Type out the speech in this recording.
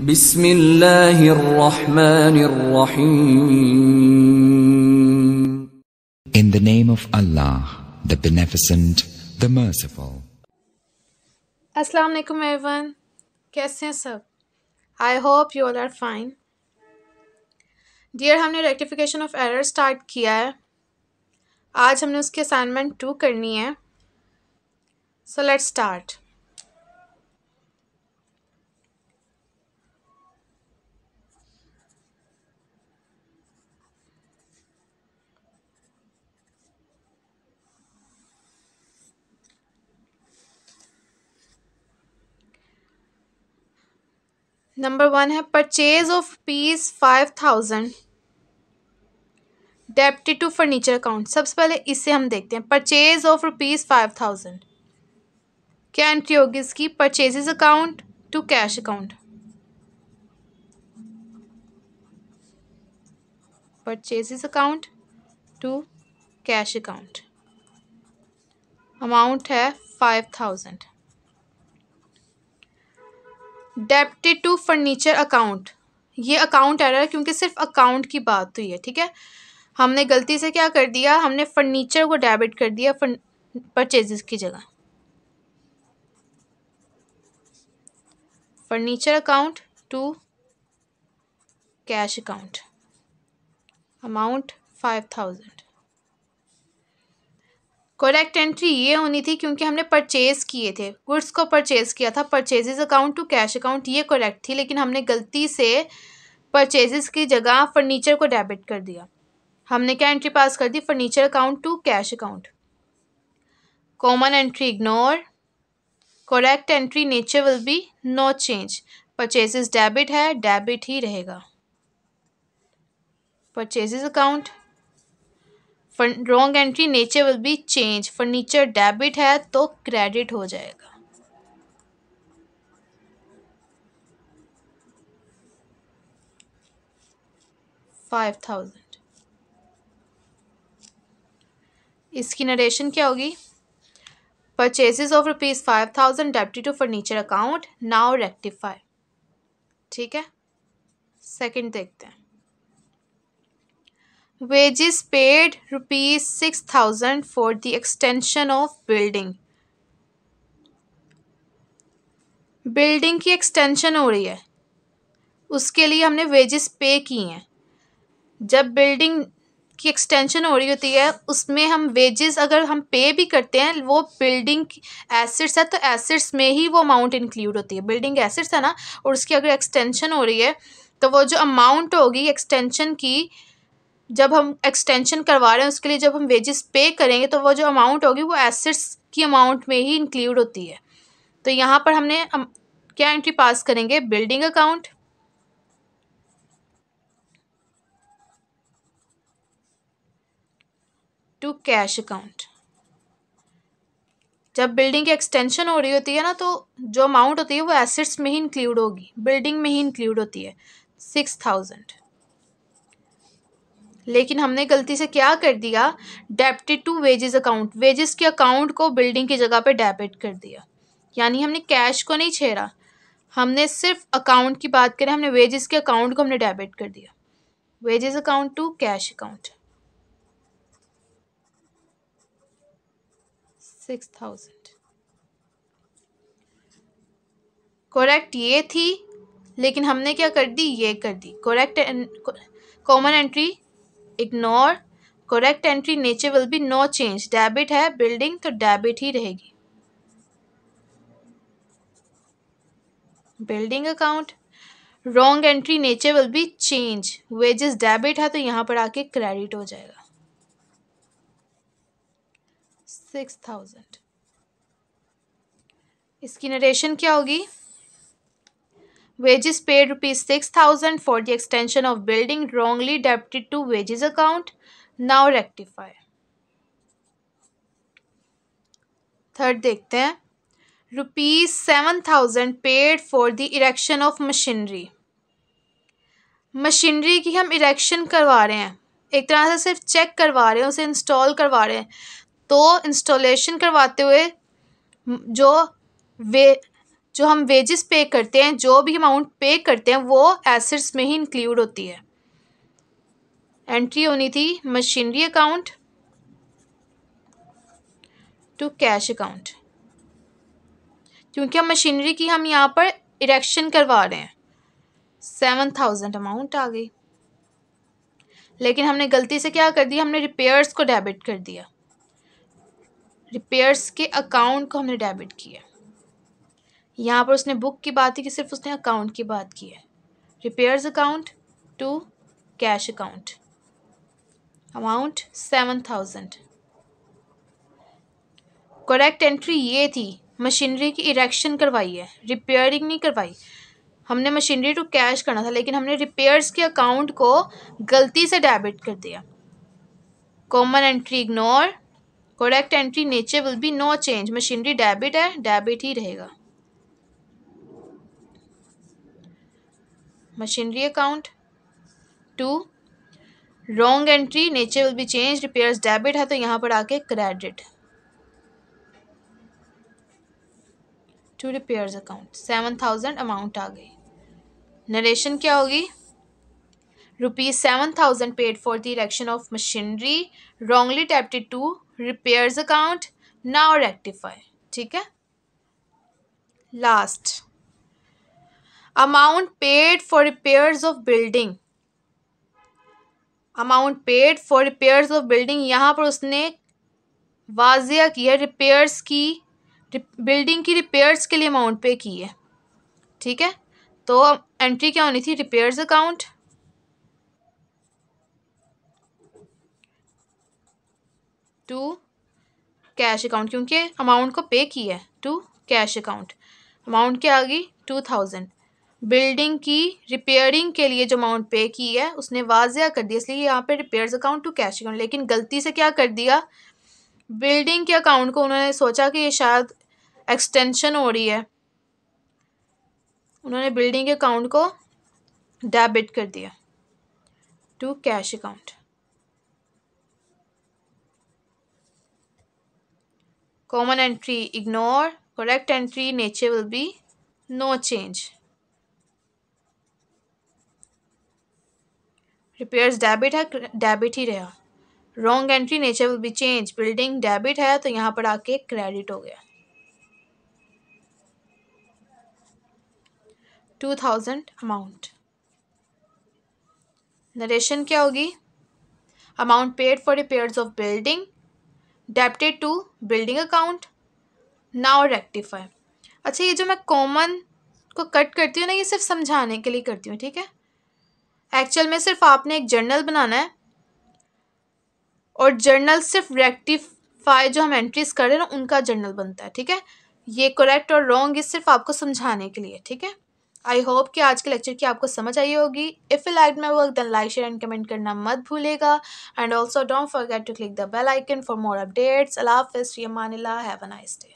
बिस्मिल्लाहिर्रहमानिर्रहीम। In the name of Allah, the Beneficent, the Merciful. अस्सलाम वालेकुम एवरीवन, कैसे हैं सब? I hope you all are fine. Dear, हमने रेक्टिफिकेशन ऑफ एरर स्टार्ट किया है। आज हमने उसकी असाइनमेंट 2 करनी है। So let's start. नंबर 1 है purchase of ₹5,000 debited to furniture account. सबसे पहले इसे हम देखते हैं। परचेज ऑफ ₹5,000, क्या एंट्री होगी इसकी? Purchases account to cash account. Purchases account to cash account. Amount है 5,000। डेबिटेड टू फर्नीचर अकाउंट, ये अकाउंट एरर है क्योंकि सिर्फ अकाउंट की बात हुई है। ठीक है, हमने गलती से क्या कर दिया, हमने फर्नीचर को डेबिट कर दिया परचेजेस की जगह। Furniture account to cash account. Amount 5,000। Correct entry ये होनी थी क्योंकि हमने परचेज किए थे, गुड्स को परचेज किया था। Purchases account to cash account ये करेक्ट थी, लेकिन हमने गलती से परचेजेस की जगह फर्नीचर को डेबिट कर दिया। हमने क्या एंट्री पास कर दी? Furniture account to cash account. Common entry ignore. Correct entry nature will be no change. Purchases debit है, डेबिट ही रहेगा। Purchases account. Wrong entry nature will be change. Furniture debit है तो क्रेडिट हो जाएगा। $5,000। इसकी नरेशन क्या होगी? Purchases of ₹5,000 debited to furniture account, now rectify. ठीक है, सेकंड देखते हैं। Wages paid ₹6,000 for the extension of building. Building की एक्सटेंशन हो रही है, उसके लिए हमने वेजेस पे की हैं। जब बिल्डिंग की एक्सटेंशन हो रही होती है उसमें हम वेजेस अगर हम पे भी करते हैं, वो बिल्डिंग एसेट्स है तो एसेट्स में ही वो अमाउंट इंक्लूड होती है। बिल्डिंग एसेट्स है ना, और उसकी अगर एक्सटेंशन हो रही है तो वो जो अमाउंट होगी एक्सटेंशन की, जब हम एक्सटेंशन करवा रहे हैं उसके लिए जब हम वेजेस पे करेंगे तो वो जो अमाउंट होगी वो एसेट्स की अमाउंट में ही इंक्लूड होती है। तो यहाँ पर हमने क्या एंट्री पास करेंगे? Building account to cash account. जब बिल्डिंग की एक्सटेंशन हो रही होती है ना, तो जो अमाउंट होती है वो एसेट्स में ही इंक्लूड होगी, बिल्डिंग में ही इंक्लूड होती है 6,000। लेकिन हमने गलती से क्या कर दिया? Debited to wages account. Wages के अकाउंट को बिल्डिंग की जगह पे डेबिट कर दिया, यानी हमने कैश को नहीं छेड़ा, हमने सिर्फ अकाउंट की बात करें, हमने वेजेस के अकाउंट को हमने डेबिट कर दिया। Wages account to cash account, 6,000। Correct ये थी, लेकिन हमने क्या कर दी? ये कर दी। Correct common entry ignore. Correct entry nature will be no change. Debit है बिल्डिंग तो डेबिट ही रहेगी। Building account. Wrong entry nature will be change. Wages debit है तो यहाँ पर आके क्रेडिट हो जाएगा। 6,000। इसकी नरेशन क्या होगी? Wages paid ₹6,000 for the extension of building, wrongly debited to wages account, now rectify। Third देखते हैं। ₹7,000 paid for the erection of machinery। Machinery की हम इरेक्शन करवा रहे हैं, एक तरह से सिर्फ चेक करवा रहे हैं, उसे इंस्टॉल करवा रहे हैं। तो इंस्टॉलेशन करवाते हुए जो जो हम वेजेस पे करते हैं, जो भी अमाउंट पे करते हैं वो एसेट्स में ही इंक्लूड होती है। एंट्री होनी थी machinery account to cash account, क्योंकि हम मशीनरी की हम यहाँ पर इरेक्शन करवा रहे हैं। 7,000 अमाउंट आ गई, लेकिन हमने गलती से क्या कर दिया, हमने रिपेयर्स को डेबिट कर दिया। रिपेयर्स के अकाउंट को हमने डेबिट किया। यहाँ पर उसने बुक की बात की कि सिर्फ उसने अकाउंट की बात की है। Repairs account to cash account, amount 7,000। Correct entry ये थी, मशीनरी की इरेक्शन करवाई है, रिपेयरिंग नहीं करवाई। हमने मशीनरी टू कैश करना था, लेकिन हमने रिपेयर्स के अकाउंट को गलती से डेबिट कर दिया। Common entry ignore. Correct entry nature will be no change. Machinery debit है, डेबिट ही रहेगा। Machinery account to wrong entry, nature will be change. Repairs debit है तो यहाँ पर आके credit to repairs account. 7,000 amount आ गई। नरेशन क्या होगी? ₹7,000 paid for the erection of machinery, wrongly debited to repairs account, now rectify। ठीक है। Last, amount paid for repairs of building. Amount paid for repairs of building, यहाँ पर उसने वाजिया किया रिपेयर्स की, बिल्डिंग की रिपेयर्स के लिए अमाउंट पे की है। ठीक है, तो एंट्री क्या होनी थी? Repairs account to cash account, क्योंकि अमाउंट को पे किया है, टू कैश अकाउंट। अमाउंट क्या आ गई? 2,000। बिल्डिंग की रिपेयरिंग के लिए जो अमाउंट पे की है उसने वाजिया कर दिया, इसलिए यहाँ पे repairs account to cash account. लेकिन गलती से क्या कर दिया, बिल्डिंग के अकाउंट को उन्होंने सोचा कि ये शायद एक्सटेंशन हो रही है, उन्होंने बिल्डिंग के अकाउंट को डेबिट कर दिया to cash account. Common entry ignore. Correct entry nature will be no change. Repairs debit है, डेबिट ही रहा। Wrong entry nature will be change. Building debit है तो यहाँ पर आके क्रेडिट हो गया। 2,000 अमाउंट। नरेशन क्या होगी? Amount paid for repairs of building, debited to building account, now rectify. अच्छा, ये जो मैं कॉमन को कट करती हूँ ना, ये सिर्फ समझाने के लिए करती हूँ। ठीक है, एक्चुअल में सिर्फ आपने एक जर्नल बनाना है और जर्नल सिर्फ रेक्टिफाई जो हम एंट्रीज कर रहे हैं ना उनका जर्नल बनता है। ठीक है, ये करेक्ट और रॉन्ग ये सिर्फ आपको समझाने के लिए। ठीक है, आई होप कि आज के लेक्चर की आपको समझ आई होगी। If you like my work then like share and comment करना मत भूलेगा। And also don't forget to click the bell icon for more updates. अल्लाह हाफिज़, फ़ी अमानिल्लाह, हैव अ नाइस डे।